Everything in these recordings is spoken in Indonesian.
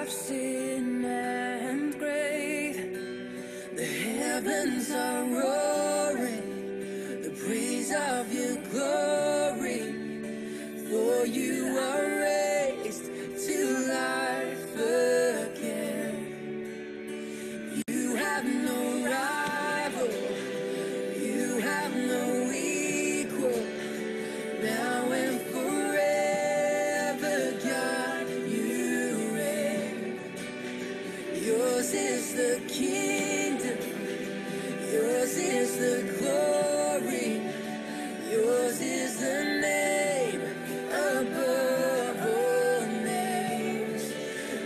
of sin and grave. The heavens are roaring, the praise of your glory. For you are raised to life again. You have no rival, you have no equal. Now and forever, God, you reign. Yours is the kingdom, yours is the glory, yours is the name above all names.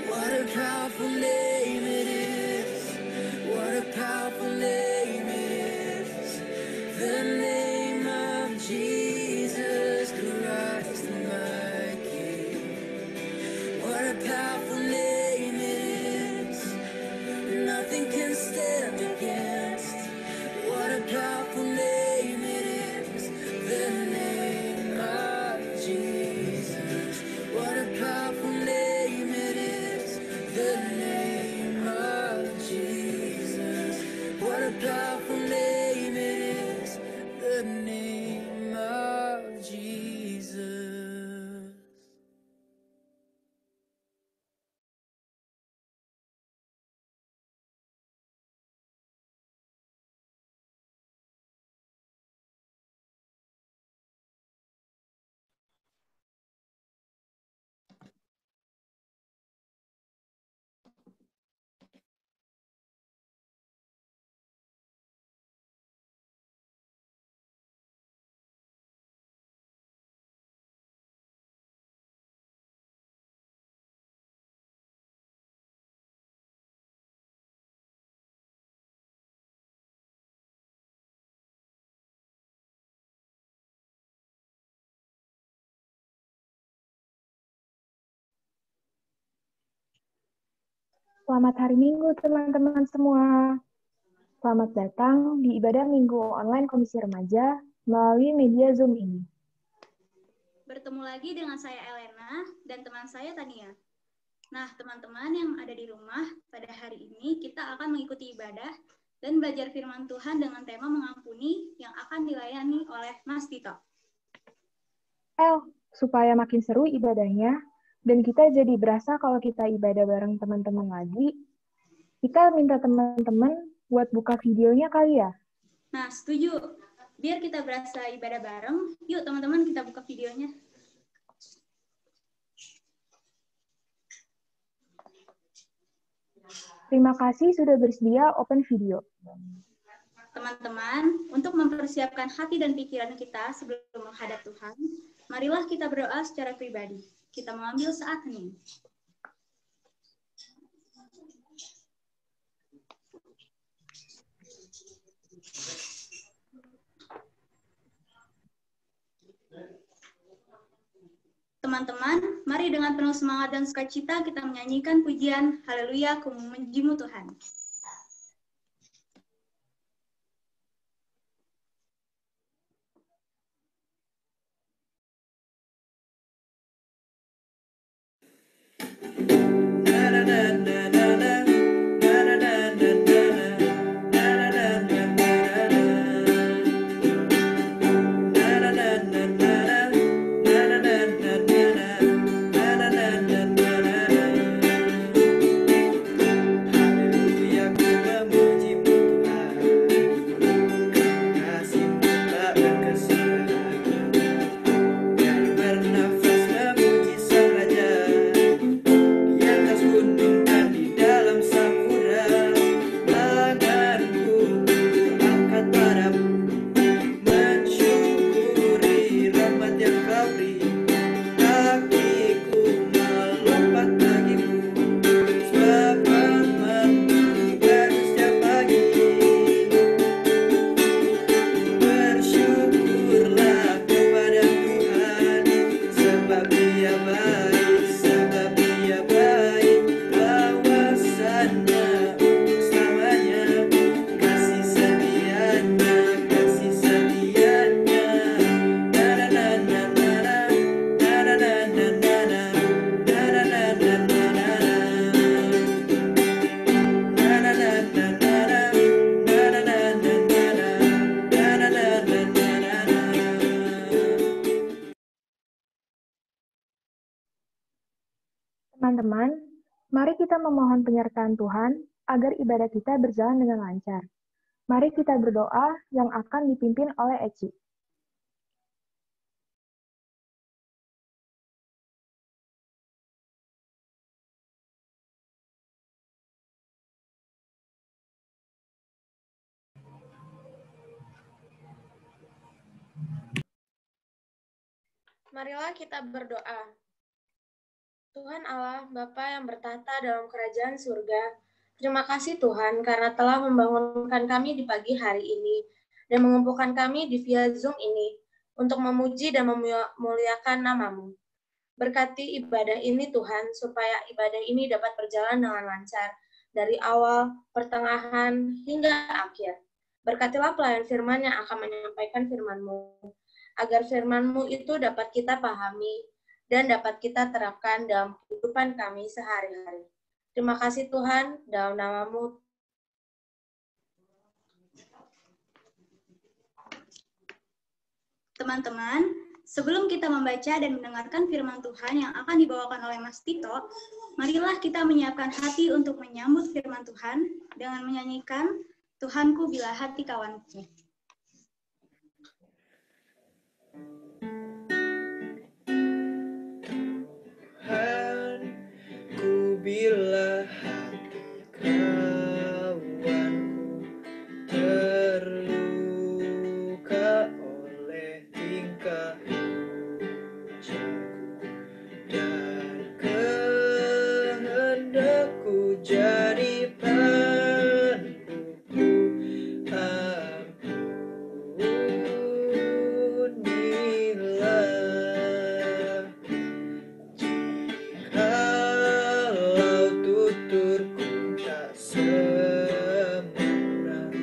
What a powerful name it is, what a powerful name it is, the name of Jesus Christ my King. What a powerful name it is, nothing can stand against. What a powerful name it is, the name of Jesus. What a powerful name it is, the name of Jesus. What a powerful name it is, the name of Jesus. Selamat hari Minggu, teman-teman semua. Selamat datang di ibadah Minggu online Komisi Remaja melalui media Zoom ini. Bertemu lagi dengan saya Elena dan teman saya Tania. Nah, teman-teman yang ada di rumah, pada hari ini kita akan mengikuti ibadah dan belajar firman Tuhan dengan tema mengampuni yang akan dilayani oleh Mas Tito. Supaya makin seru ibadahnya, dan kita jadi berasa kalau kita ibadah bareng teman-teman lagi, kita minta teman-teman buat buka videonya kali ya? Nah, setuju. Biar kita berasa ibadah bareng, yuk teman-teman kita buka videonya. Terima kasih sudah bersedia open video. Teman-teman, untuk mempersiapkan hati dan pikiran kita sebelum menghadap Tuhan, marilah kita berdoa secara pribadi. Kita mengambil saat hening. Teman-teman, mari dengan penuh semangat dan sukacita kita menyanyikan pujian Haleluya, ku memujimu Tuhan. Hallelujah. Teman-teman, mari kita memohon penyertaan Tuhan agar ibadah kita berjalan dengan lancar. Mari kita berdoa yang akan dipimpin oleh Eci. Marilah kita berdoa. Tuhan Allah, Bapa yang bertahta dalam kerajaan surga, terima kasih Tuhan karena telah membangunkan kami di pagi hari ini dan mengumpulkan kami di via Zoom ini untuk memuji dan memuliakan nama-Mu. Berkati ibadah ini Tuhan, supaya ibadah ini dapat berjalan dengan lancar dari awal, pertengahan, hingga akhir. Berkatilah pelayan firman yang akan menyampaikan firman-Mu, agar firman-Mu itu dapat kita pahami dan dapat kita terapkan dalam kehidupan kami sehari-hari. Terima kasih Tuhan, dalam nama-Mu. Teman-teman, sebelum kita membaca dan mendengarkan firman Tuhan yang akan dibawakan oleh Mas Tito, marilah kita menyiapkan hati untuk menyambut firman Tuhan dengan menyanyikan Tuhanku bila hati kawanku. Tuhanku bila hati kawanku terluka oleh tingkah ujarku dan kehendakku jadi panduku, ampunilah jikalau tuturku tak sempurna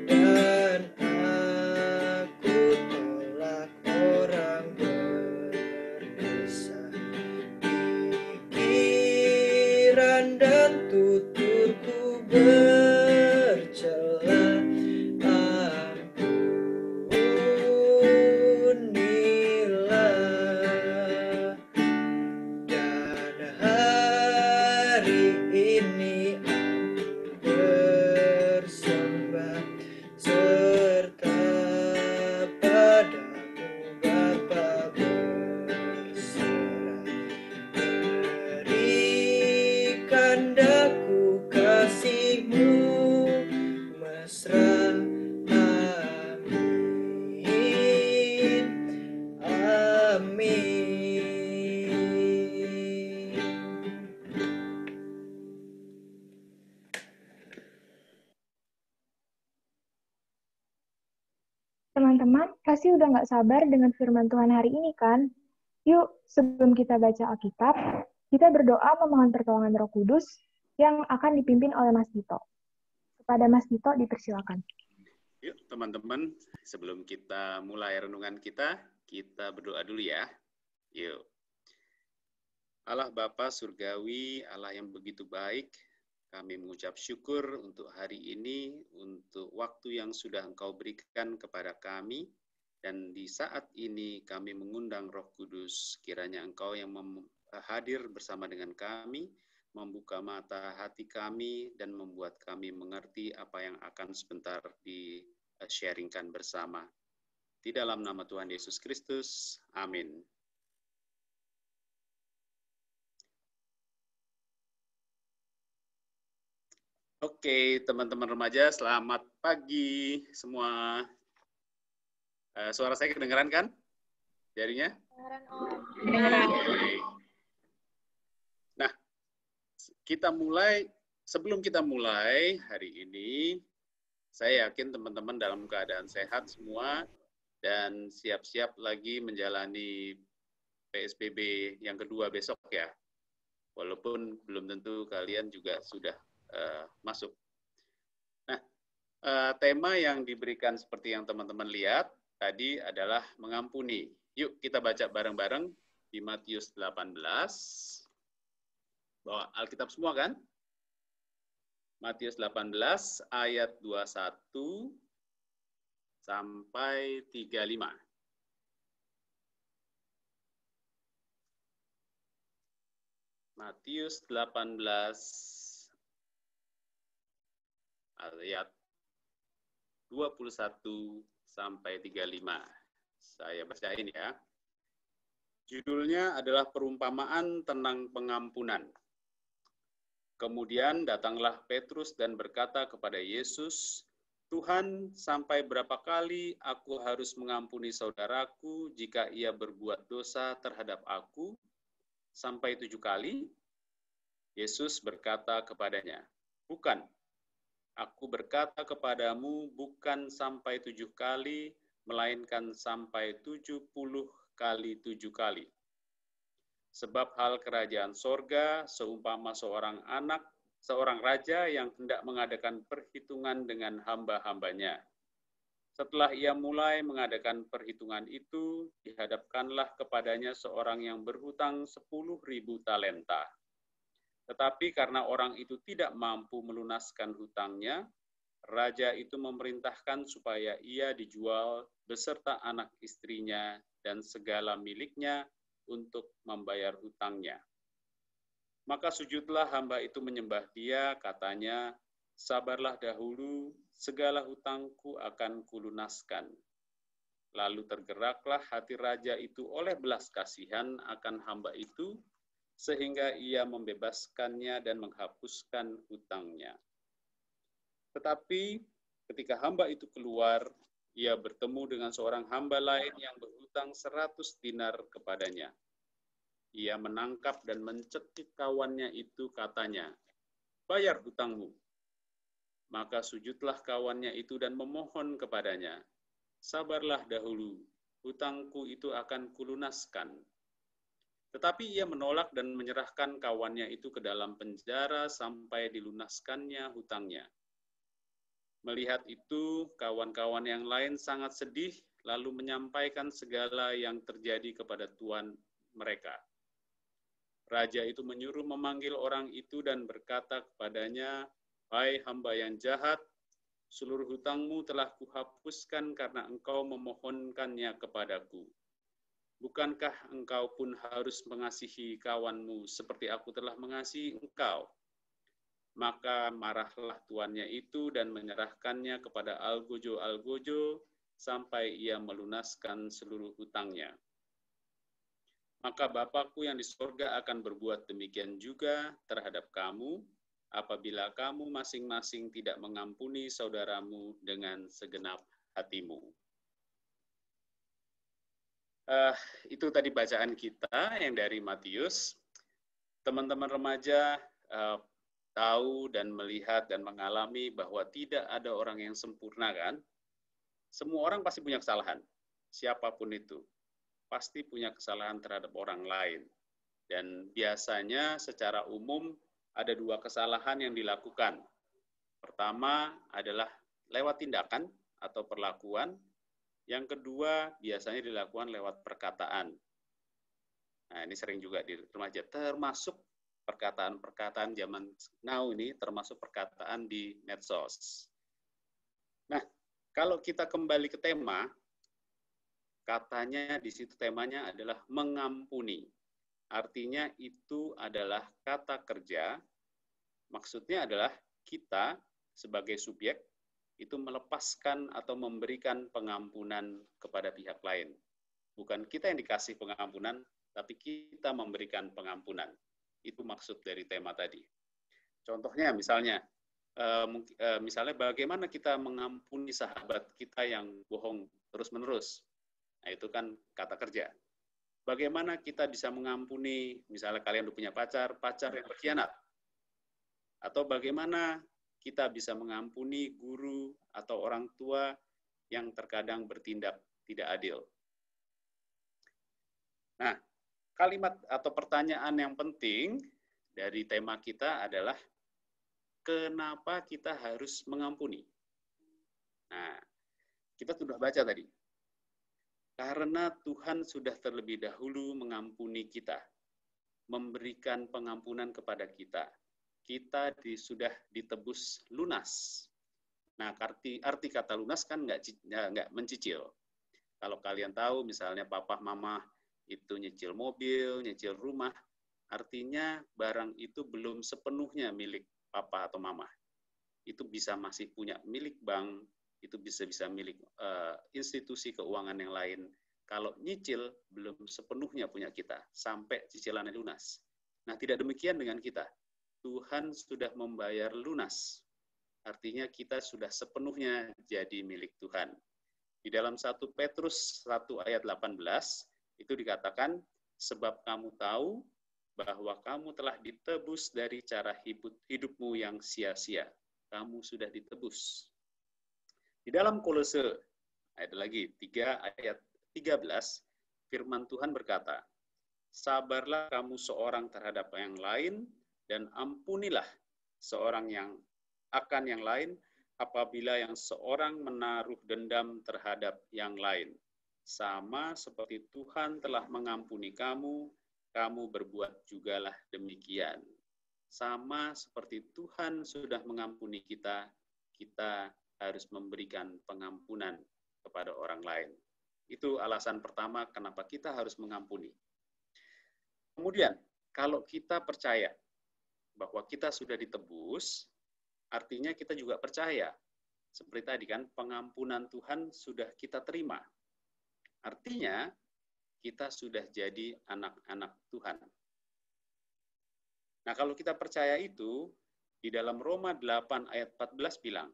dan aku tolak orang berdosa. Pikiran dan tuturku bercela, ampunilah. Dan hari ini aku bersembah serta padamu Bapa berserah. Berikan daku kasih-Mu mesra. Amin. Amin. Teman-teman, pasti udah nggak sabar dengan firman Tuhan hari ini kan? Yuk, sebelum kita baca Alkitab, kita berdoa memohon pertolongan Roh Kudus yang akan dipimpin oleh Mas Tito. Kepada Mas Tito dipersilakan. Yuk teman-teman, sebelum kita mulai renungan kita berdoa dulu ya. Yuk. Allah Bapa Surgawi, Allah yang begitu baik, kami mengucap syukur untuk hari ini, untuk waktu yang sudah Engkau berikan kepada kami, dan di saat ini kami mengundang Roh Kudus, kiranya Engkau yang hadir bersama dengan kami, membuka mata hati kami, dan membuat kami mengerti apa yang akan sebentar di-sharingkan bersama. Di dalam nama Tuhan Yesus Kristus, amin. Oke, teman-teman remaja, selamat pagi semua. Suara saya kedengeran kan? Jarinya? Kedengeran, Om. Oke. Nah, sebelum kita mulai hari ini, saya yakin teman-teman dalam keadaan sehat semua dan siap-siap lagi menjalani PSBB yang kedua besok ya. Walaupun belum tentu kalian juga sudah masuk. Nah, tema yang diberikan seperti yang teman-teman lihat tadi adalah mengampuni. Yuk kita baca bareng-bareng di Matius 18. Bawa Alkitab semua kan? Matius 18 ayat 21 sampai 35. Matius 18 ayat 21 sampai 35. Saya bacain ya. Judulnya adalah perumpamaan tentang pengampunan. Kemudian datanglah Petrus dan berkata kepada Yesus, Tuhan, sampai berapa kali aku harus mengampuni saudaraku jika ia berbuat dosa terhadap aku? Sampai 7 kali? Yesus berkata kepadanya, bukan. Aku berkata kepadamu bukan sampai 7 kali, melainkan sampai 70 kali 7 kali. Sebab hal kerajaan sorga seumpama seorang raja yang hendak mengadakan perhitungan dengan hamba-hambanya. Setelah ia mulai mengadakan perhitungan itu, dihadapkanlah kepadanya seorang yang berhutang 10.000 talenta. Tetapi karena orang itu tidak mampu melunaskan hutangnya, raja itu memerintahkan supaya ia dijual beserta anak istrinya dan segala miliknya untuk membayar hutangnya. Maka sujudlah hamba itu menyembah dia, katanya, sabarlah dahulu, segala hutangku akan kulunaskan. Lalu tergeraklah hati raja itu oleh belas kasihan akan hamba itu, sehingga ia membebaskannya dan menghapuskan hutangnya. Tetapi ketika hamba itu keluar, ia bertemu dengan seorang hamba lain yang berhutang 100 dinar kepadanya. Ia menangkap dan mencekik kawannya itu, katanya, bayar hutangmu. Maka sujudlah kawannya itu dan memohon kepadanya, sabarlah dahulu, hutangku itu akan kulunaskan. Tetapi ia menolak dan menyerahkan kawannya itu ke dalam penjara sampai dilunaskannya hutangnya. Melihat itu, kawan-kawan yang lain sangat sedih, lalu menyampaikan segala yang terjadi kepada tuan mereka. Raja itu menyuruh memanggil orang itu dan berkata kepadanya, hai hamba yang jahat, seluruh hutangmu telah kuhapuskan karena engkau memohonkannya kepadaku. Bukankah engkau pun harus mengasihi kawanmu seperti aku telah mengasihi engkau? Maka marahlah tuannya itu dan menyerahkannya kepada algojo-algojo sampai ia melunaskan seluruh hutangnya. Maka Bapakku yang di sorga akan berbuat demikian juga terhadap kamu, apabila kamu masing-masing tidak mengampuni saudaramu dengan segenap hatimu. Itu tadi bacaan kita yang dari Matius. Teman-teman remaja tahu dan melihat dan mengalami bahwa tidak ada orang yang sempurna, kan? Semua orang pasti punya kesalahan, siapapun itu. Pasti punya kesalahan terhadap orang lain. Dan biasanya secara umum ada 2 kesalahan yang dilakukan. Pertama adalah lewat tindakan atau perlakuan. Yang kedua biasanya dilakukan lewat perkataan. Nah, ini sering juga di remaja, termasuk perkataan-perkataan zaman now ini, termasuk perkataan di medsos. Nah, kalau kita kembali ke tema, katanya di situ temanya adalah mengampuni. Artinya itu adalah kata kerja, maksudnya adalah kita sebagai subjek itu melepaskan atau memberikan pengampunan kepada pihak lain. Bukan kita yang dikasih pengampunan, tapi kita memberikan pengampunan. Itu maksud dari tema tadi. Contohnya misalnya bagaimana kita mengampuni sahabat kita yang bohong terus-menerus. Nah, itu kan kata kerja. Bagaimana kita bisa mengampuni, misalnya kalian udah punya pacar yang berkhianat. Atau bagaimana kita bisa mengampuni guru atau orang tua yang terkadang bertindak tidak adil. Nah, kalimat atau pertanyaan yang penting dari tema kita adalah, kenapa kita harus mengampuni? Nah, kita sudah baca tadi. Karena Tuhan sudah terlebih dahulu mengampuni kita, memberikan pengampunan kepada kita. Kita sudah ditebus lunas. Nah, arti kata lunas kan nggak mencicil. Kalau kalian tahu, misalnya papa mama itu nyicil mobil, nyicil rumah, artinya barang itu belum sepenuhnya milik papa atau mama. Itu bisa masih punya milik bank, itu bisa milik institusi keuangan yang lain. Kalau nyicil belum sepenuhnya punya kita, sampai cicilannya lunas. Nah, tidak demikian dengan kita. Tuhan sudah membayar lunas. Artinya kita sudah sepenuhnya jadi milik Tuhan. Di dalam 1 Petrus 1 ayat 18, itu dikatakan, sebab kamu tahu bahwa kamu telah ditebus dari cara hidupmu yang sia-sia. Kamu sudah ditebus. Di dalam Kolose, ayat lagi, 3 ayat 13, firman Tuhan berkata, sabarlah kamu seorang terhadap yang lain, dan ampunilah seorang yang akan yang lain apabila yang seorang menaruh dendam terhadap yang lain. Sama seperti Tuhan telah mengampuni kamu, kamu berbuat jugalah demikian. Sama seperti Tuhan sudah mengampuni kita, kita harus memberikan pengampunan kepada orang lain. Itu alasan pertama kenapa kita harus mengampuni. Kemudian, kalau kita percaya bahwa kita sudah ditebus, artinya kita juga percaya. Seperti tadi kan, pengampunan Tuhan sudah kita terima. Artinya, kita sudah jadi anak-anak Tuhan. Nah, kalau kita percaya itu, di dalam Roma 8 ayat 14 bilang,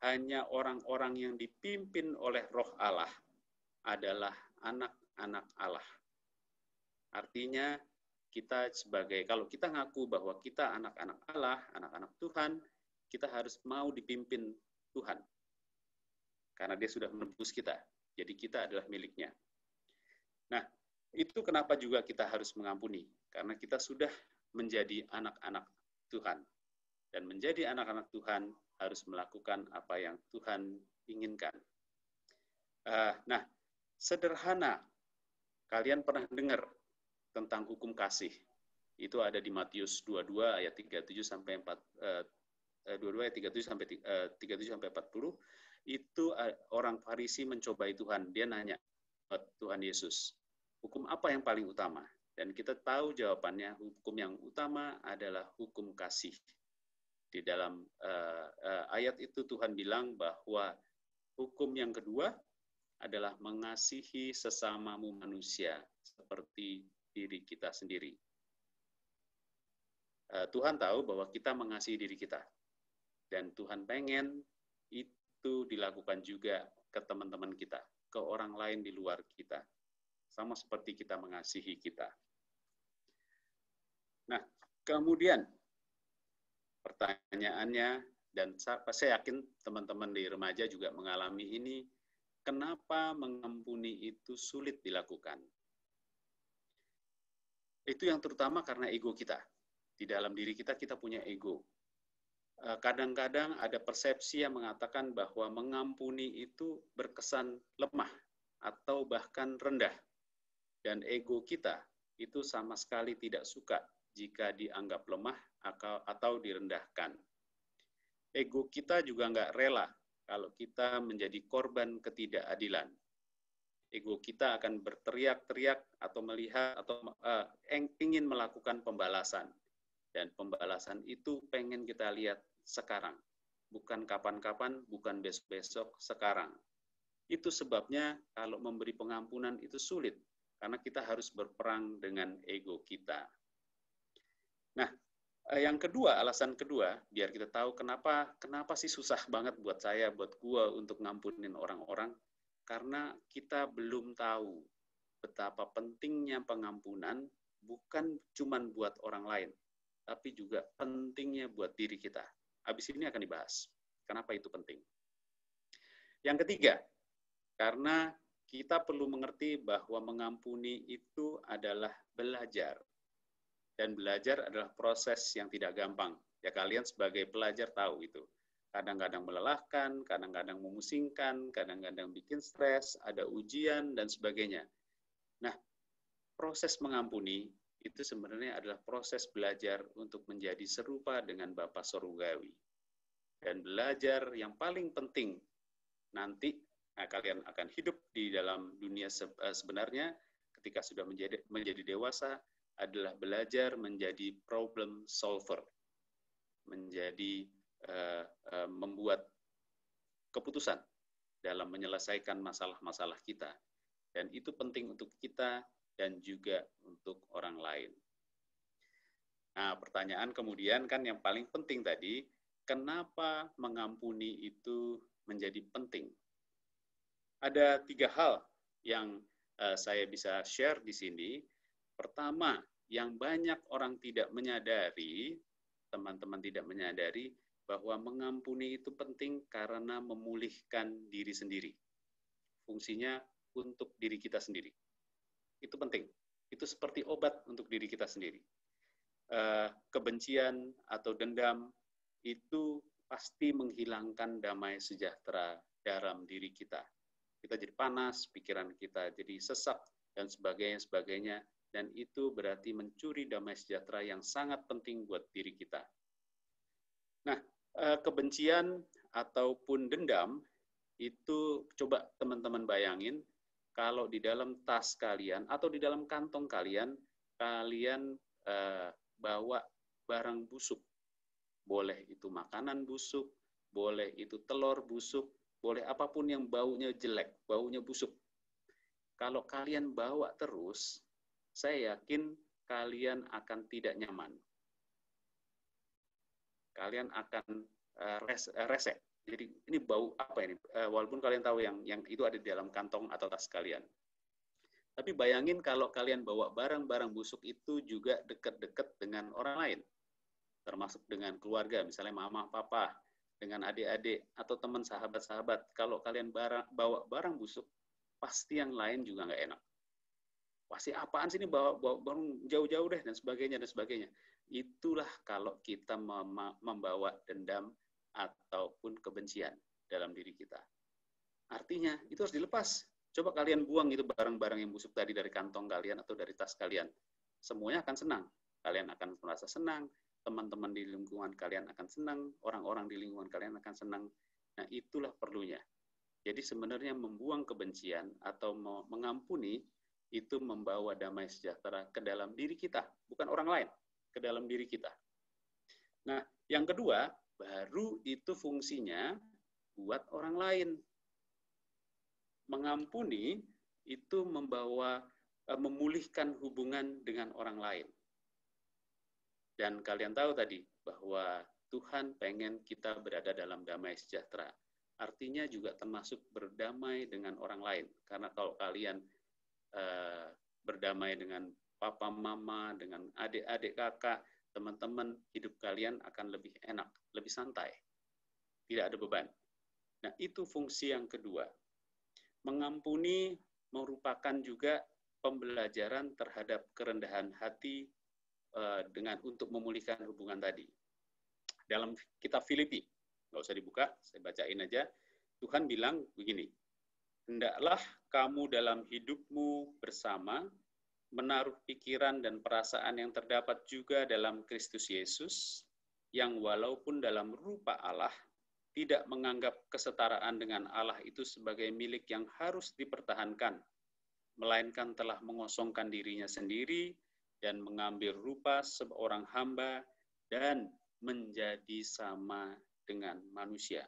hanya orang-orang yang dipimpin oleh Roh Allah adalah anak-anak Allah. Artinya, kita kalau kita ngaku bahwa kita anak-anak Allah, anak-anak Tuhan, kita harus mau dipimpin Tuhan. Karena dia sudah menebus kita. Jadi kita adalah miliknya. Nah, itu kenapa juga kita harus mengampuni. Karena kita sudah menjadi anak-anak Tuhan. Dan menjadi anak-anak Tuhan harus melakukan apa yang Tuhan inginkan. Nah, sederhana. Kalian pernah dengar tentang hukum kasih. Itu ada di Matius 22 ayat 37 sampai 22 ayat 37 sampai 40. Itu orang Farisi mencobai Tuhan. Dia nanya Tuhan Yesus, hukum apa yang paling utama? Dan kita tahu jawabannya, hukum yang utama adalah hukum kasih. Di dalam ayat itu Tuhan bilang bahwa hukum yang kedua adalah mengasihi sesamamu manusia seperti diri kita sendiri. Tuhan tahu bahwa kita mengasihi diri kita. Dan Tuhan pengen itu dilakukan juga ke teman-teman kita, ke orang lain di luar kita. Sama seperti kita mengasihi kita. Nah, kemudian pertanyaannya, dan saya yakin teman-teman di remaja juga mengalami ini, kenapa mengampuni itu sulit dilakukan? Itu yang terutama karena ego kita. Di dalam diri kita punya ego. Kadang-kadang ada persepsi yang mengatakan bahwa mengampuni itu berkesan lemah atau bahkan rendah. Dan ego kita itu sama sekali tidak suka jika dianggap lemah atau direndahkan. Ego kita juga nggak rela kalau kita menjadi korban ketidakadilan. Ego kita akan berteriak-teriak atau melihat atau ingin melakukan pembalasan. Dan pembalasan itu pengen kita lihat sekarang. Bukan kapan-kapan, bukan besok-besok, sekarang. Itu sebabnya kalau memberi pengampunan itu sulit. Karena kita harus berperang dengan ego kita. Nah, yang kedua, alasan kedua, biar kita tahu kenapa sih susah banget buat saya, buat gua untuk ngampunin orang-orang. Karena kita belum tahu betapa pentingnya pengampunan bukan cuma buat orang lain, tapi juga pentingnya buat diri kita. Habis ini akan dibahas. Kenapa itu penting? Yang ketiga, karena kita perlu mengerti bahwa mengampuni itu adalah belajar. Dan belajar adalah proses yang tidak gampang. Ya kalian sebagai pelajar tahu itu. Kadang-kadang melelahkan, kadang-kadang memusingkan, kadang-kadang bikin stres, ada ujian, dan sebagainya. Nah, proses mengampuni itu sebenarnya adalah proses belajar untuk menjadi serupa dengan Bapa Surgawi. Dan belajar yang paling penting nanti kalian akan hidup di dalam dunia sebenarnya ketika sudah menjadi dewasa adalah belajar menjadi problem solver, menjadi membuat keputusan dalam menyelesaikan masalah-masalah kita. Dan itu penting untuk kita dan juga untuk orang lain. Nah, pertanyaan kemudian kan yang paling penting tadi, kenapa mengampuni itu menjadi penting? Ada 3 hal yang saya bisa share di sini. Pertama, yang banyak orang tidak menyadari, teman-teman tidak menyadari, bahwa mengampuni itu penting karena memulihkan diri sendiri. Fungsinya untuk diri kita sendiri. Itu penting. Itu seperti obat untuk diri kita sendiri. Kebencian atau dendam itu pasti menghilangkan damai sejahtera dalam diri kita. Kita jadi panas, pikiran kita jadi sesak, dan sebagainya, dan itu berarti mencuri damai sejahtera yang sangat penting buat diri kita. Nah, kebencian ataupun dendam, itu coba teman-teman bayangin, kalau di dalam tas kalian atau di dalam kantong kalian, kalian bawa barang busuk. Boleh itu makanan busuk, boleh itu telur busuk, boleh apapun yang baunya jelek, baunya busuk. Kalau kalian bawa terus, saya yakin kalian akan tidak nyaman. Kalian akan resek. Jadi ini bau apa ini? Walaupun kalian tahu yang itu ada di dalam kantong atau tas kalian. Tapi bayangin kalau kalian bawa barang-barang busuk itu juga dekat-dekat dengan orang lain. Termasuk dengan keluarga, misalnya mama, papa, dengan adik-adik, atau teman sahabat-sahabat. Kalau kalian bawa barang busuk, pasti yang lain juga nggak enak. Pasti apaan sih ini bawa barang jauh-jauh deh, dan sebagainya. Itulah kalau kita membawa dendam ataupun kebencian dalam diri kita. Artinya, itu harus dilepas. Coba kalian buang itu barang-barang yang busuk tadi dari kantong kalian atau dari tas kalian. Semuanya akan senang. Kalian akan merasa senang, teman-teman di lingkungan kalian akan senang, orang-orang di lingkungan kalian akan senang. Nah, itulah perlunya. Jadi sebenarnya membuang kebencian atau mengampuni itu membawa damai sejahtera ke dalam diri kita, bukan orang lain, ke dalam diri kita. Nah, yang kedua, baru itu fungsinya buat orang lain. Mengampuni itu memulihkan hubungan dengan orang lain. Dan kalian tahu tadi bahwa Tuhan pengen kita berada dalam damai sejahtera. Artinya juga termasuk berdamai dengan orang lain. Karena kalau kalian berdamai dengan papa, mama, dengan adik-adik, kakak, teman-teman, hidup kalian akan lebih enak, lebih santai. Tidak ada beban. Nah, itu fungsi yang kedua. Mengampuni merupakan juga pembelajaran terhadap kerendahan hati untuk memulihkan hubungan tadi. Dalam kitab Filipi, nggak usah dibuka, saya bacain aja. Tuhan bilang begini, hendaklah kamu dalam hidupmu bersama menaruh pikiran dan perasaan yang terdapat juga dalam Kristus Yesus, yang walaupun dalam rupa Allah, tidak menganggap kesetaraan dengan Allah itu sebagai milik yang harus dipertahankan, melainkan telah mengosongkan dirinya sendiri dan mengambil rupa seorang hamba dan menjadi sama dengan manusia.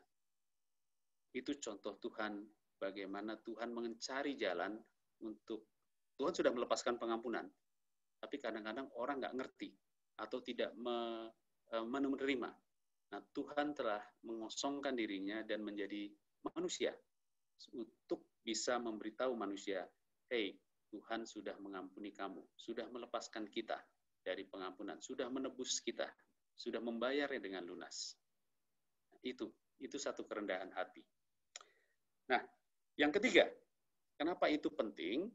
Itu contoh Tuhan, bagaimana Tuhan mencari jalan untuk, Tuhan sudah melepaskan pengampunan, tapi kadang-kadang orang nggak ngerti atau tidak menerima. Nah, Tuhan telah mengosongkan dirinya dan menjadi manusia untuk bisa memberitahu manusia, hey, Tuhan sudah mengampuni kamu, sudah melepaskan kita dari pengampunan, sudah menebus kita, sudah membayarnya dengan lunas. Itu satu kerendahan hati. Nah, yang ketiga, kenapa itu penting?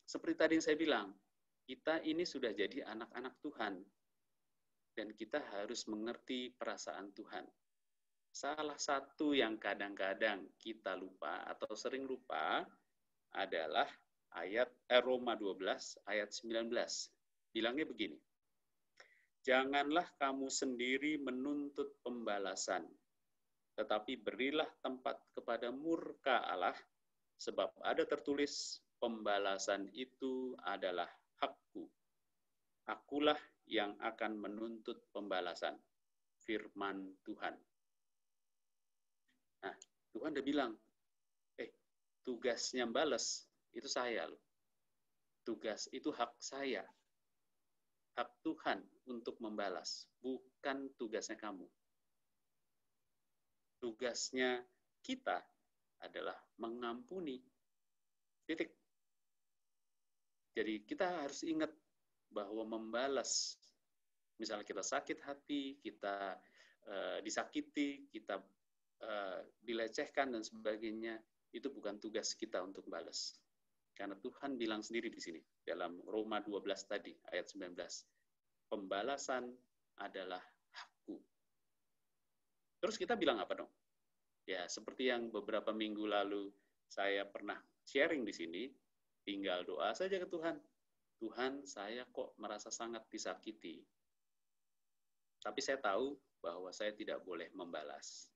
Seperti tadi yang saya bilang, kita ini sudah jadi anak-anak Tuhan. Dan kita harus mengerti perasaan Tuhan. Salah satu yang kadang-kadang kita lupa atau sering lupa adalah ayat Roma 12 ayat 19. Bilangnya begini, janganlah kamu sendiri menuntut pembalasan, tetapi berilah tempat kepada murka Allah, sebab ada tertulis, pembalasan itu adalah hakku. Akulah yang akan menuntut pembalasan. Firman Tuhan. Nah, Tuhan udah bilang, tugasnya balas itu saya loh. Tugas itu hak saya. Hak Tuhan untuk membalas, bukan tugasnya kamu. Tugasnya kita adalah mengampuni. Titik. Jadi kita harus ingat bahwa membalas, misalnya kita sakit hati, kita disakiti, kita dilecehkan dan sebagainya, itu bukan tugas kita untuk balas. Karena Tuhan bilang sendiri di sini, dalam Roma 12 tadi, ayat 19, pembalasan adalah hakku. Terus kita bilang apa dong? Ya, seperti yang beberapa minggu lalu saya pernah sharing di sini, tinggal doa saja ke Tuhan. Tuhan, saya kok merasa sangat disakiti. Tapi saya tahu bahwa saya tidak boleh membalas.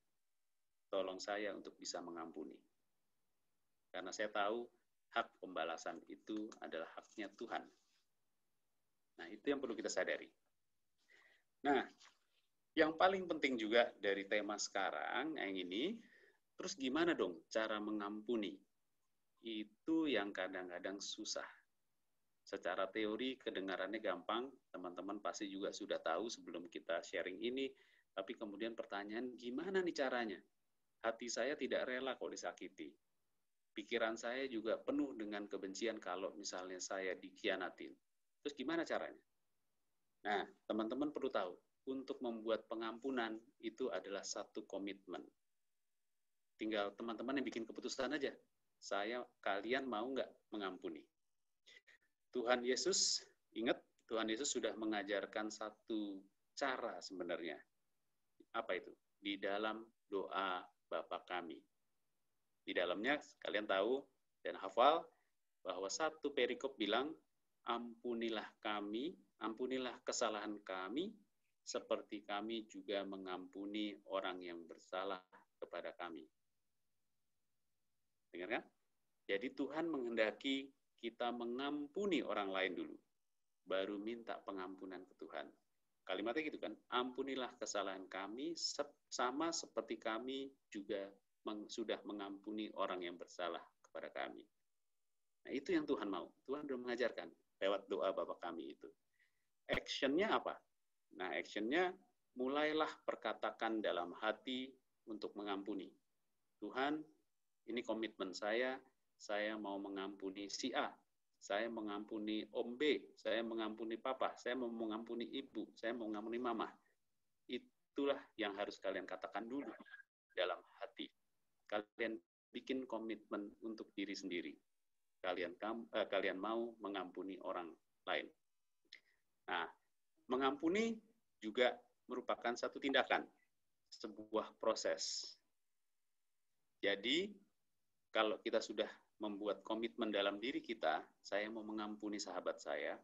Tolong saya untuk bisa mengampuni. Karena saya tahu hak pembalasan itu adalah haknya Tuhan. Nah, itu yang perlu kita sadari. Nah, yang paling penting juga dari tema sekarang yang ini, terus gimana dong cara mengampuni? Itu yang kadang-kadang susah. Secara teori kedengarannya gampang, teman-teman pasti juga sudah tahu sebelum kita sharing ini, tapi kemudian pertanyaan, gimana nih caranya? Hati saya tidak rela kalau disakiti. Pikiran saya juga penuh dengan kebencian kalau misalnya saya dikhianatin. Terus gimana caranya? Nah, teman-teman perlu tahu, untuk membuat pengampunan itu adalah satu komitmen. Tinggal teman-teman yang bikin keputusan aja. Kalian mau nggak mengampuni? Tuhan Yesus, ingat, Tuhan Yesus sudah mengajarkan satu cara sebenarnya. Apa itu? Di dalam doa Bapa kami. Di dalamnya kalian tahu dan hafal bahwa satu perikop bilang, ampunilah kami, ampunilah kesalahan kami, seperti kami juga mengampuni orang yang bersalah kepada kami. Dengar kan? Jadi Tuhan menghendaki kita mengampuni orang lain dulu, baru minta pengampunan ke Tuhan. Kalimatnya gitu kan, ampunilah kesalahan kami, sama seperti kami juga sudah mengampuni orang yang bersalah kepada kami. Nah, itu yang Tuhan mau. Tuhan sudah mengajarkan lewat doa Bapa kami itu. Action-nya apa? Nah, action-nya mulailah perkatakan dalam hati untuk mengampuni. Tuhan, ini komitmen saya mau mengampuni si A, saya mengampuni Om B, saya mengampuni Papa, saya mau mengampuni Ibu, saya mau mengampuni Mama. Itulah yang harus kalian katakan dulu dalam hati. Kalian bikin komitmen untuk diri sendiri. Kalian mau mengampuni orang lain. Nah, mengampuni juga merupakan satu tindakan, sebuah proses. Jadi, kalau kita sudah membuat komitmen dalam diri kita, saya mau mengampuni sahabat saya,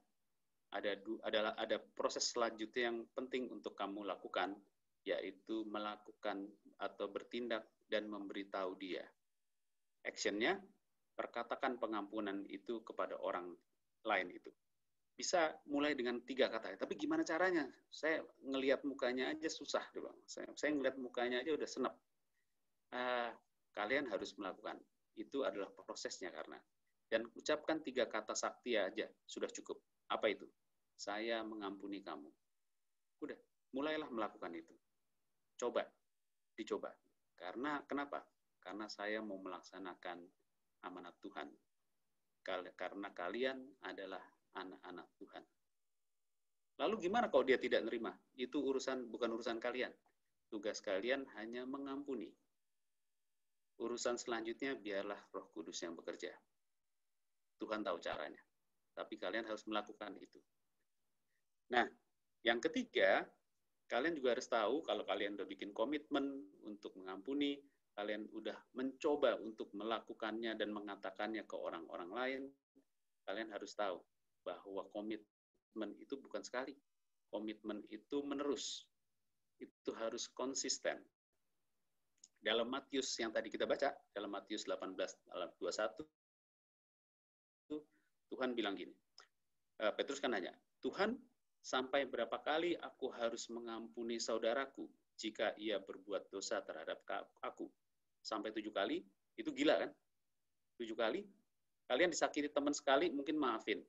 ada proses selanjutnya yang penting untuk kamu lakukan, yaitu melakukan atau bertindak dan memberitahu dia. Action-nya, perkatakan pengampunan itu kepada orang lain itu. Bisa mulai dengan 3 kata, tapi gimana caranya? Saya ngelihat mukanya aja susah, saya ngelihat mukanya aja udah senep. Kalian harus melakukan. Itu adalah prosesnya karena. Dan ucapkan 3 kata sakti aja, sudah cukup. Apa itu? Saya mengampuni kamu. Udah, mulailah melakukan itu. Dicoba. Kenapa? Karena saya mau melaksanakan amanat Tuhan. Karena kalian adalah anak-anak Tuhan. Lalu gimana kalau dia tidak nerima? Itu bukan urusan kalian. Tugas kalian hanya mengampuni. Urusan selanjutnya biarlah Roh Kudus yang bekerja. Tuhan tahu caranya. Tapi kalian harus melakukan itu. Nah, yang ketiga, kalian juga harus tahu kalau kalian udah bikin komitmen untuk mengampuni, kalian udah mencoba untuk melakukannya dan mengatakannya ke orang-orang lain, kalian harus tahu bahwa komitmen itu bukan sekali. Komitmen itu menerus. Itu harus konsisten. Dalam Matius yang tadi kita baca, dalam Matius 18:21, Tuhan bilang gini, Petrus kan nanya, Tuhan, Sampai berapa kali aku harus mengampuni saudaraku jika ia berbuat dosa terhadap aku? Sampai 7 kali? Itu gila kan? 7 kali? Kalian disakiti teman sekali, mungkin maafin.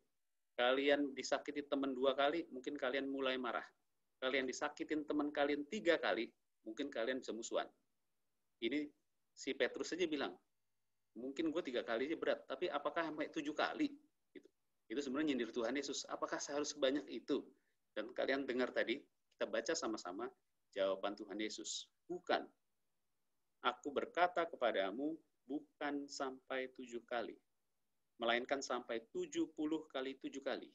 Kalian disakiti teman 2 kali, mungkin kalian mulai marah. Kalian disakitin teman kalian 3 kali, mungkin kalian bisa musuhan. Ini si Petrus saja bilang, mungkin gue 3 kali aja berat, tapi apakah sampai 7 kali? Itu sebenarnya nyindir Tuhan Yesus. Apakah harus sebanyak itu? Dan kalian dengar tadi, kita baca sama-sama jawaban Tuhan Yesus. Bukan. Aku berkata kepadamu, bukan sampai 7 kali. Melainkan sampai 70 kali 7 kali.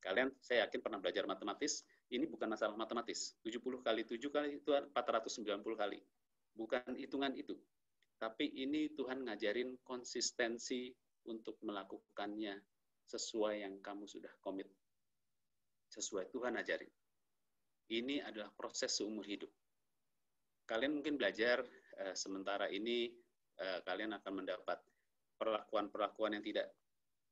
Kalian, saya yakin pernah belajar matematis, ini bukan masalah matematis. 70 kali 7 kali itu 490 kali. Bukan hitungan itu. Tapi ini Tuhan ngajarin konsistensi untuk melakukannya sesuai yang kamu sudah komit. Sesuai Tuhan ajarin. Ini adalah proses seumur hidup. Kalian mungkin belajar, sementara ini kalian akan mendapat perlakuan-perlakuan yang tidak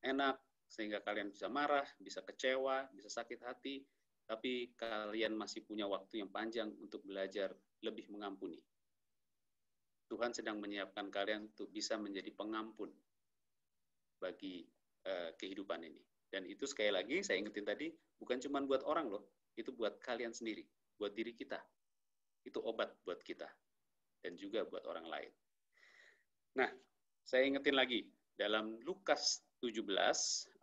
enak, sehingga kalian bisa marah, bisa kecewa, bisa sakit hati, tapi kalian masih punya waktu yang panjang untuk belajar lebih mengampuni. Tuhan sedang menyiapkan kalian untuk bisa menjadi pengampun bagi kehidupan ini. Dan itu sekali lagi, saya ingetin tadi, bukan cuma buat orang loh, itu buat kalian sendiri, buat diri kita. Itu obat buat kita, dan juga buat orang lain. Nah, saya ingetin lagi, dalam Lukas 17,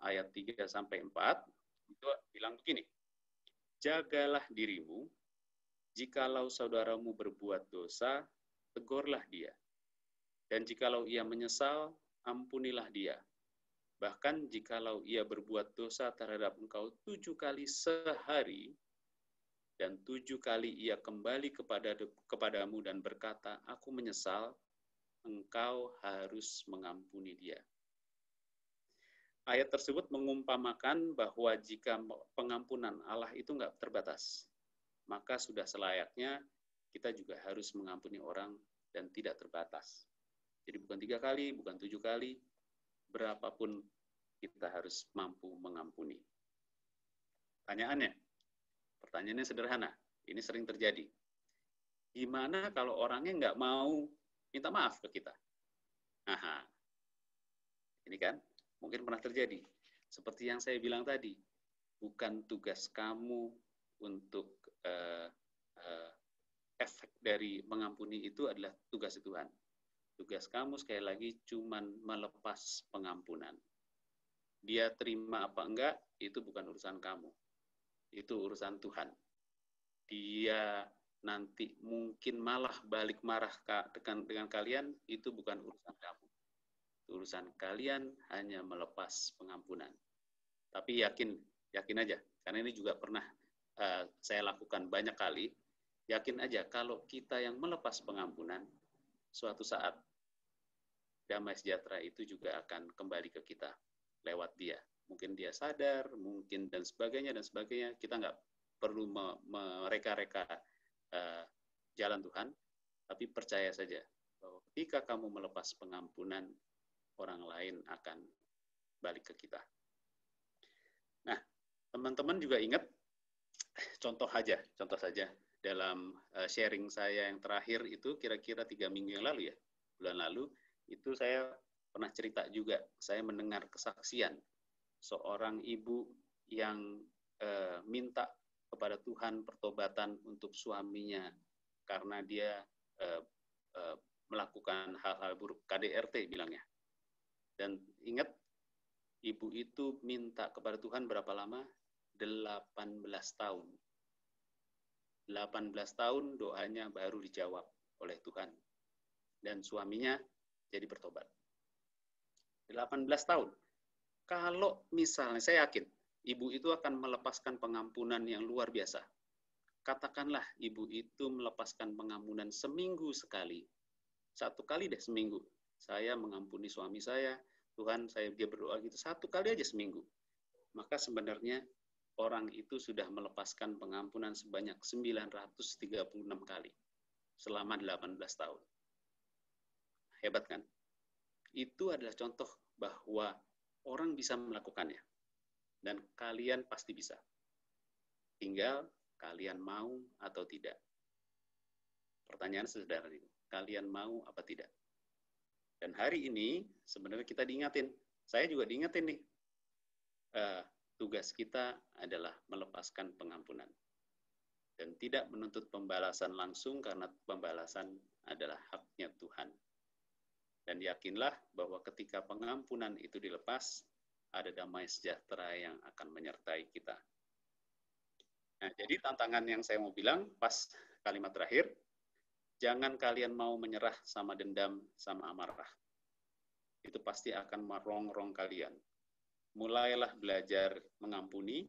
ayat 3-4, itu bilang begini, jagalah dirimu, jikalau saudaramu berbuat dosa, tegurlah dia. Dan jikalau ia menyesal, ampunilah dia. Bahkan jikalau ia berbuat dosa terhadap engkau 7 kali sehari, dan 7 kali ia kembali kepadamu dan berkata, aku menyesal, engkau harus mengampuni dia. Ayat tersebut mengumpamakan bahwa jika pengampunan Allah itu nggak terbatas, maka sudah selayaknya kita juga harus mengampuni orang dan tidak terbatas. Jadi bukan 3 kali, bukan 7 kali, berapapun kita harus mampu mengampuni. Pertanyaannya sederhana, ini sering terjadi. Gimana kalau orangnya nggak mau minta maaf ke kita? Nah, ini kan mungkin pernah terjadi. Seperti yang saya bilang tadi, bukan tugas kamu untuk efek dari mengampuni itu adalah tugas Tuhan. Tugas kamu sekali lagi cuman melepas pengampunan. Dia terima apa enggak, itu bukan urusan kamu. Itu urusan Tuhan. Dia nanti mungkin malah balik marah dengan kalian, itu bukan urusan kamu. Urusan kalian hanya melepas pengampunan. Tapi yakin aja, karena ini juga pernah saya lakukan banyak kali, yakin aja kalau kita yang melepas pengampunan, suatu saat damai sejahtera itu juga akan kembali ke kita lewat dia. Mungkin dia sadar, mungkin dan sebagainya. Kita nggak perlu mereka-reka jalan Tuhan, tapi percaya saja bahwa ketika kamu melepas pengampunan, orang lain akan balik ke kita. Nah, teman-teman juga ingat, contoh saja dalam sharing saya yang terakhir itu kira-kira 3 minggu yang lalu ya, bulan lalu, itu saya pernah cerita juga, saya mendengar kesaksian seorang ibu yang minta kepada Tuhan pertobatan untuk suaminya karena dia melakukan hal-hal buruk, KDRT bilangnya. Dan ingat, ibu itu minta kepada Tuhan berapa lama? 18 tahun. 18 tahun doanya baru dijawab oleh Tuhan. Dan suaminya jadi bertobat. 18 tahun. Kalau misalnya, saya yakin, ibu itu akan melepaskan pengampunan yang luar biasa. Katakanlah ibu itu melepaskan pengampunan seminggu sekali. 1 kali deh seminggu. Saya mengampuni suami saya, Tuhan, dia berdoa gitu, 1 kali aja seminggu. Maka sebenarnya orang itu sudah melepaskan pengampunan sebanyak 936 kali selama 18 tahun. Hebat kan? Itu adalah contoh bahwa orang bisa melakukannya. Dan kalian pasti bisa. Tinggal kalian mau atau tidak. Pertanyaan sederhana itu, kalian mau apa tidak? Dan hari ini sebenarnya kita diingatin, saya juga diingatin nih, tugas kita adalah melepaskan pengampunan. Dan tidak menuntut pembalasan langsung karena pembalasan adalah haknya Tuhan. Dan yakinlah bahwa ketika pengampunan itu dilepas, ada damai sejahtera yang akan menyertai kita. Nah, jadi tantangan yang saya mau bilang pas kalimat terakhir, jangan kalian mau menyerah sama dendam, sama amarah. Itu pasti akan merongrong kalian. Mulailah belajar mengampuni,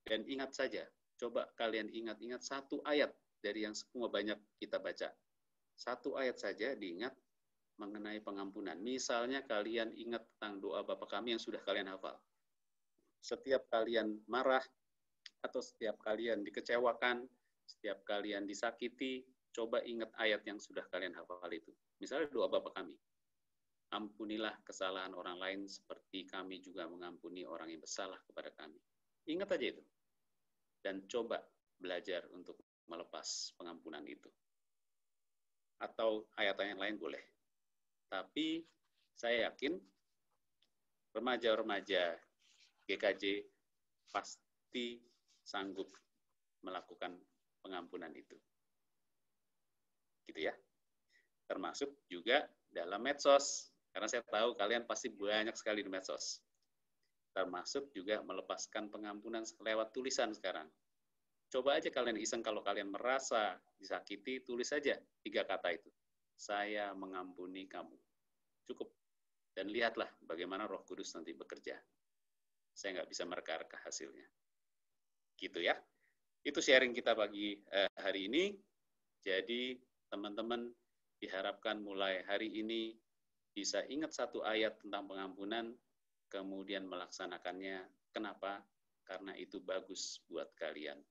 dan ingat saja, coba kalian ingat-ingat satu ayat dari yang semua banyak kita baca. Satu ayat saja diingat mengenai pengampunan. Misalnya kalian ingat tentang doa Bapa Kami yang sudah kalian hafal. Setiap kalian marah, atau setiap kalian dikecewakan, setiap kalian disakiti, coba ingat ayat yang sudah kalian hafal itu. Misalnya doa Bapa Kami. Ampunilah kesalahan orang lain seperti kami juga mengampuni orang yang bersalah kepada kami. Ingat aja itu. Dan coba belajar untuk melepas pengampunan itu. Atau ayat-ayat yang lain boleh. Tapi saya yakin remaja-remaja GKJ pasti sanggup melakukan pengampunan itu. Gitu ya. Termasuk juga dalam medsos. Karena saya tahu kalian pasti banyak sekali di medsos. Termasuk juga melepaskan pengampunan lewat tulisan sekarang. Coba aja kalian iseng kalau kalian merasa disakiti, tulis saja 3 kata itu. Saya mengampuni kamu. Cukup. Dan lihatlah bagaimana Roh Kudus nanti bekerja. Saya nggak bisa mereka-reka hasilnya. Gitu ya. Itu sharing kita pagi hari ini. Jadi teman-teman diharapkan mulai hari ini bisa ingat satu ayat tentang pengampunan, kemudian melaksanakannya. Kenapa? Karena itu bagus buat kalian.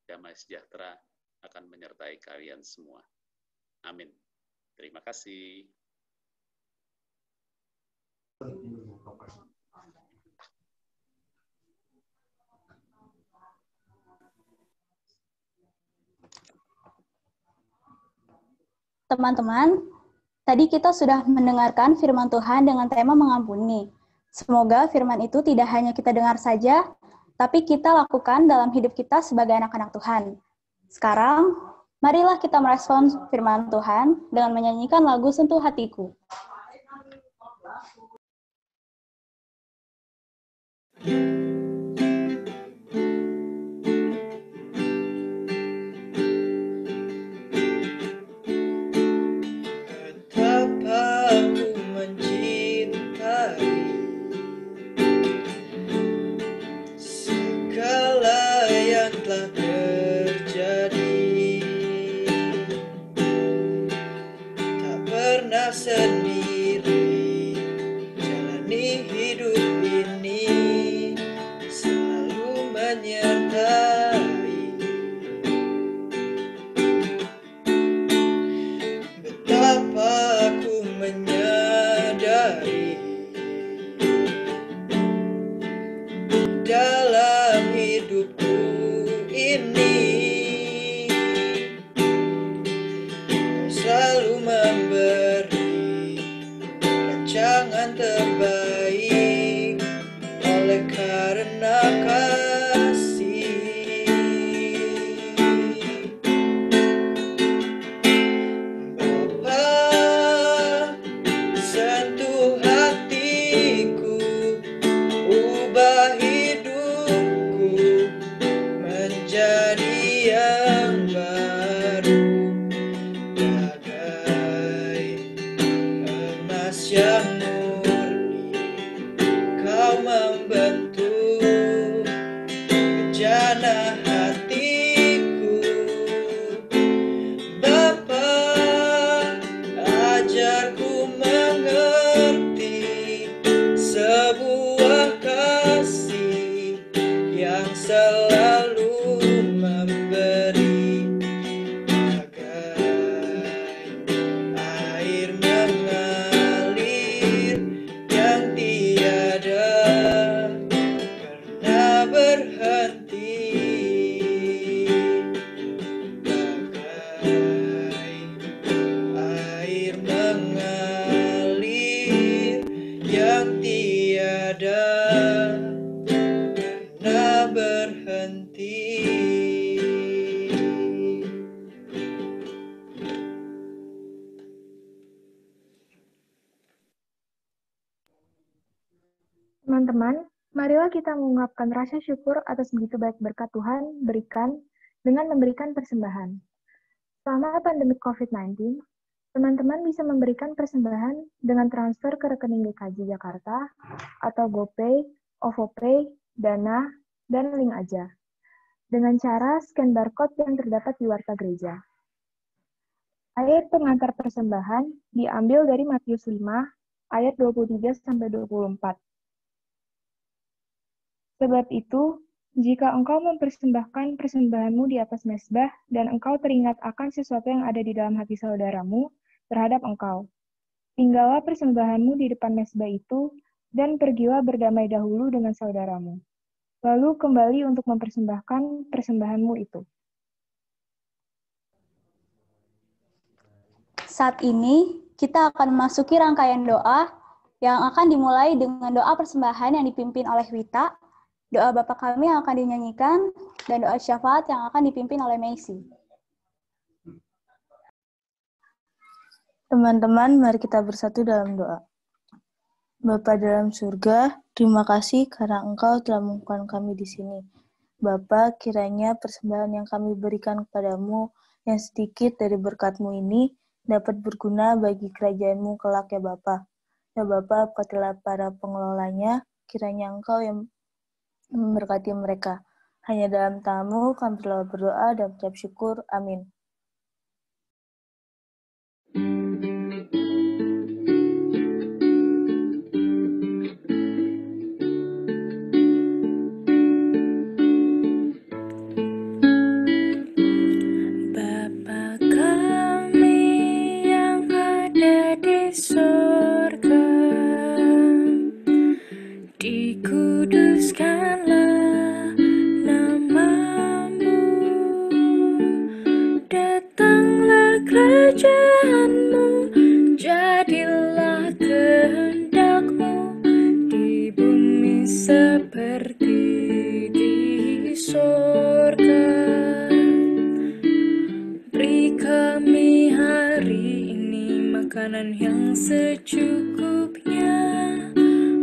Damai sejahtera akan menyertai kalian semua. Amin. Terima kasih. Teman-teman, tadi kita sudah mendengarkan firman Tuhan dengan tema mengampuni. Semoga firman itu tidak hanya kita dengar saja, tapi kita lakukan dalam hidup kita sebagai anak-anak Tuhan. Sekarang, marilah kita merespons firman Tuhan dengan menyanyikan lagu Sentuh Hatiku. Sendiri jalani hidup ini, selalu menyertai. Betapa aku menyadari dalam hidupku ini Kau selalu memberi jangan terbaik oleh karena kasih. Bapa, sentuh hatiku, ubah hidupku menjadi yang baru, bagai emas yang murni. Kau membentuk bejana hatiku. Bapa, ajarku mengerti sebuah kasih yang selalu memberi. Teman-teman, marilah kita mengungkapkan rasa syukur atas begitu baik berkat Tuhan berikan dengan memberikan persembahan. Selama pandemi COVID-19, teman-teman bisa memberikan persembahan dengan transfer ke rekening GKJ Jakarta atau GoPay, OVOPay, Dana, dan link aja. Dengan cara scan barcode yang terdapat di warta gereja. Ayat pengantar persembahan diambil dari Matius 5, ayat 23-24. Sebab itu, jika engkau mempersembahkan persembahanmu di atas mezbah dan engkau teringat akan sesuatu yang ada di dalam hati saudaramu terhadap engkau, tinggallah persembahanmu di depan mezbah itu dan pergilah berdamai dahulu dengan saudaramu. Lalu kembali untuk mempersembahkan persembahanmu itu. Saat ini, kita akan memasuki rangkaian doa yang akan dimulai dengan doa persembahan yang dipimpin oleh Wita, doa Bapa Kami yang akan dinyanyikan, dan doa syafaat yang akan dipimpin oleh Macy. Teman-teman, mari kita bersatu dalam doa. Bapa dalam surga, terima kasih karena Engkau telah mengumpulkan kami di sini. Bapa, kiranya persembahan yang kami berikan kepadamu yang sedikit dari berkat-Mu ini dapat berguna bagi kerajaan-Mu kelak ya Bapa. Ya Bapa, berkatilah para pengelolanya, kiranya Engkau yang memberkati mereka. Hanya dalam tamu kami telah berdoa dan mengucap syukur. Amin. Bapa kami yang ada di surga, dikuduskanlah nama-Mu, datanglah kerajaan-Mu, jadilah kehendak-Mu di bumi seperti di surga. Beri kami hari ini makanan yang secukupnya.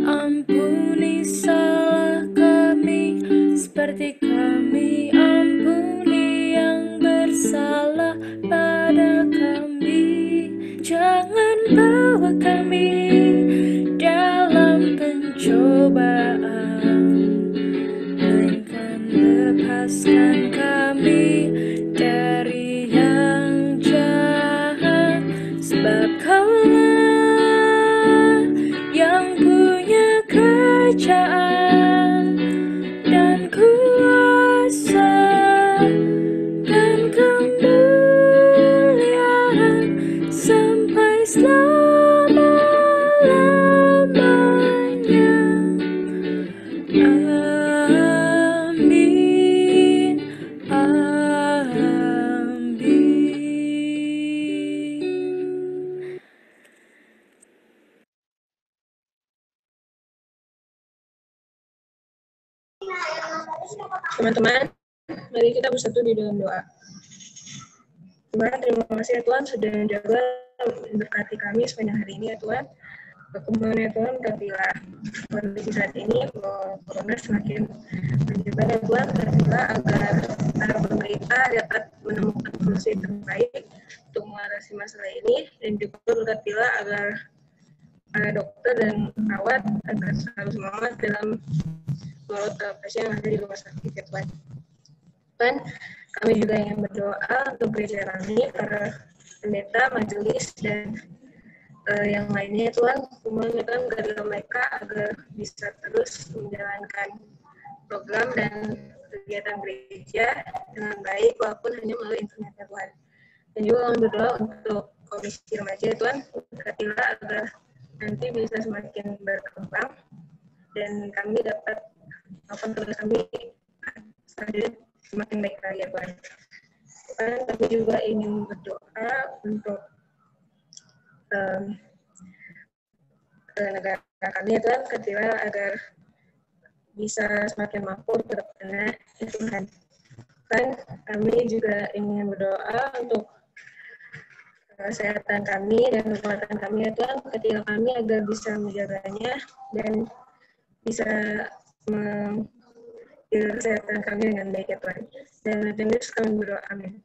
Ampuni salah kami seperti kami ampuni yang bersalah pada kami. Jangan bawa kami dalam pencobaan, melainkan lepaskan kami dari yang jahat. Sebab Kaulah yang punya kerajaan dan kuasa dan kemuliaan sampai selama-lamanya. Amin. Amin. Teman-teman, mari kita bersatu di dalam doa. Tuhan, terima kasih ya Tuhan sudah menjaga memberkati kami sepanjang hari ini ya Tuhan. Kemudian ya Tuhan, katilah kondisi saat ini corona semakin menyebar ya Tuhan, katilah agar para pemerintah dapat menemukan solusi terbaik untuk mengatasi masalah ini, dan juga katilah agar para dokter dan perawat agar selalu semangat dalam merawat pasien yang ada di rumah sakit ya Tuhan. Tuhan, kami juga ingin berdoa untuk gereja kami, para pendeta, majelis, dan yang lainnya Tuhan. Kemudian Tuhan, agar mereka agar bisa terus menjalankan program dan kegiatan gereja dengan baik walaupun hanya melalui internet ya Tuhan. Dan juga kami berdoa untuk komisi remaja Tuhan, berkatilah agar nanti bisa semakin berkembang dan kami dapat melakukan tugas kami selanjutnya semakin baik lagi ya Tuhan. Dan kami juga ingin berdoa untuk negara kami ya Tuhan, ketiga agar bisa semakin makmur ke depannya ya Tuhan. Dan kami juga ingin berdoa untuk kesehatan kami dan kekuatan kami ya Tuhan, ketika kami agar bisa menjaganya dan bisa menjaga kesehatan kami dengan baik ya Tuhan. Dan Yesus kami berdoa, amin.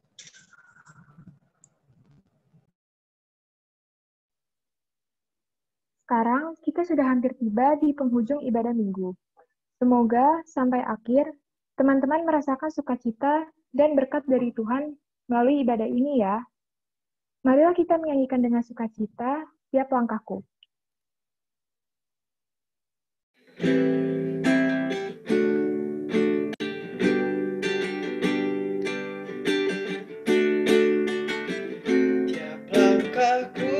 Sekarang kita sudah hampir tiba di penghujung ibadah minggu. Semoga sampai akhir, teman-teman merasakan sukacita dan berkat dari Tuhan melalui ibadah ini ya. Marilah kita menyanyikan dengan sukacita tiap langkahku. Tiap langkahku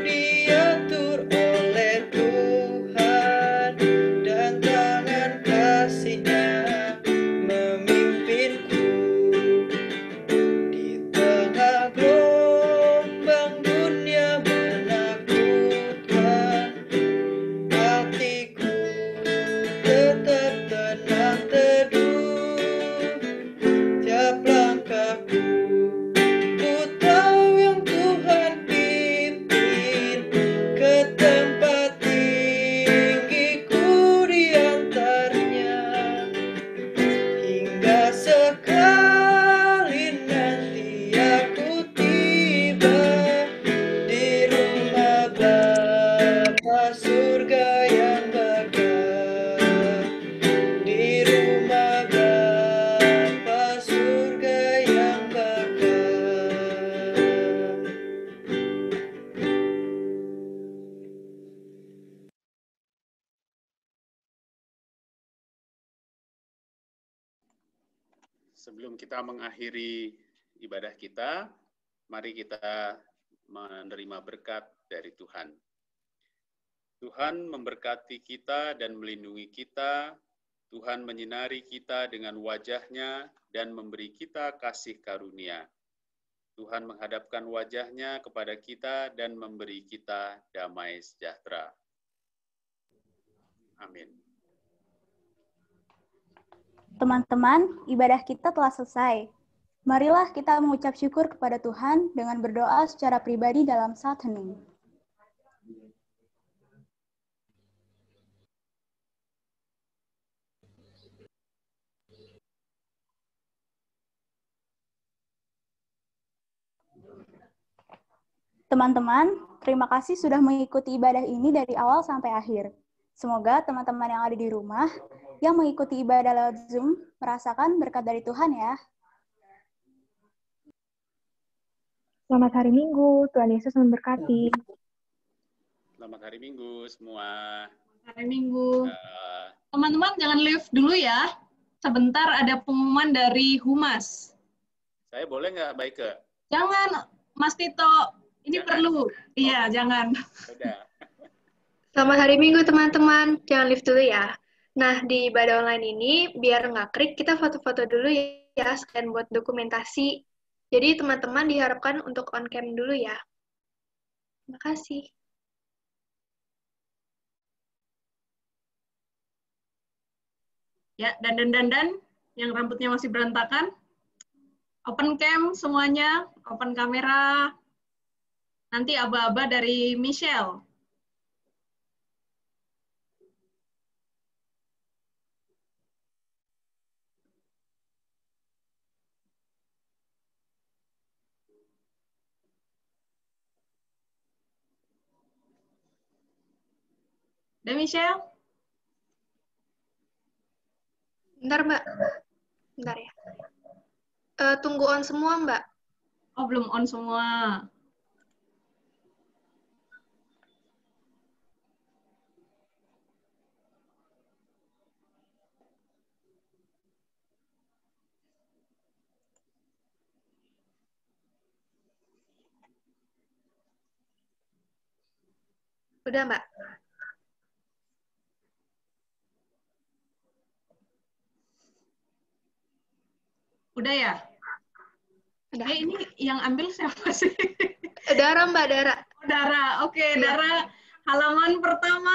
diatur oleh Tuhan, dan tangan kasih-Nya memimpinku. Di tengah gelombang dunia menakutkan, hatiku tetap tenang teduh. Tiap langkahku ku tahu yang Tuhan pimpin ke tempat tinggiku diantaranya, hingga sekali nanti aku tiba di rumah Bapa surga yang megah, di rumah Bapa surga yang megah. Sebelum kita mengakhiri ibadah kita, mari kita menerima berkat dari Tuhan. Tuhan memberkati kita dan melindungi kita. Tuhan menyinari kita dengan wajah-Nya dan memberi kita kasih karunia. Tuhan menghadapkan wajah-Nya kepada kita dan memberi kita damai sejahtera. Amin. Teman-teman, ibadah kita telah selesai. Marilah kita mengucap syukur kepada Tuhan dengan berdoa secara pribadi dalam saat hening. Teman-teman, terima kasih sudah mengikuti ibadah ini dari awal sampai akhir. Semoga teman-teman yang ada di rumah yang mengikuti ibadah lewat Zoom merasakan berkat dari Tuhan ya. Selamat hari Minggu, Tuhan Yesus memberkati. Selamat hari Minggu semua. Hari Minggu. Teman-teman jangan leave dulu ya. Sebentar ada pengumuman dari Humas. Saya boleh nggak, Baike? Jangan, Mas Tito. Ini Jangan. perlu. Iya, jangan. Udah. Selamat hari Minggu teman-teman, jangan live dulu ya. Nah, di ibadah online ini, biar nggak krik, kita foto-foto dulu ya, sekalian buat dokumentasi. Jadi teman-teman diharapkan untuk on cam dulu ya. Terima kasih. Ya, dandan yang rambutnya masih berantakan. Open cam semuanya, open kamera. Nanti aba-aba dari Michelle. Udah, Michelle? Bentar, Mbak. Bentar ya. Tunggu on semua, Mbak. Oh, belum on semua. Udah, Mbak. Udah ya? Udah. Ini yang ambil siapa sih? Dara, Mbak, Dara. Dara, oke. Iya. Dara, halaman pertama,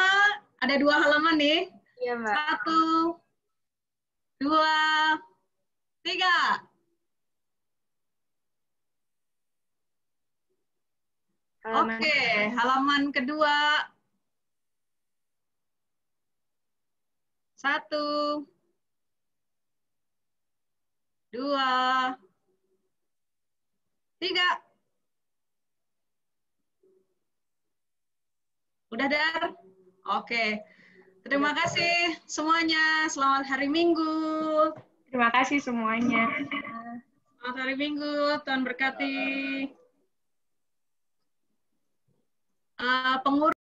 ada 2 halaman nih. Iya, Mbak. 1, 2, 3. Halaman. Oke, halaman kedua. 1, 2, 3. Udah, Dar? Oke. Terima kasih semuanya. Selamat hari Minggu. Terima kasih semuanya. Selamat hari Minggu. Tuhan berkati. Pengurus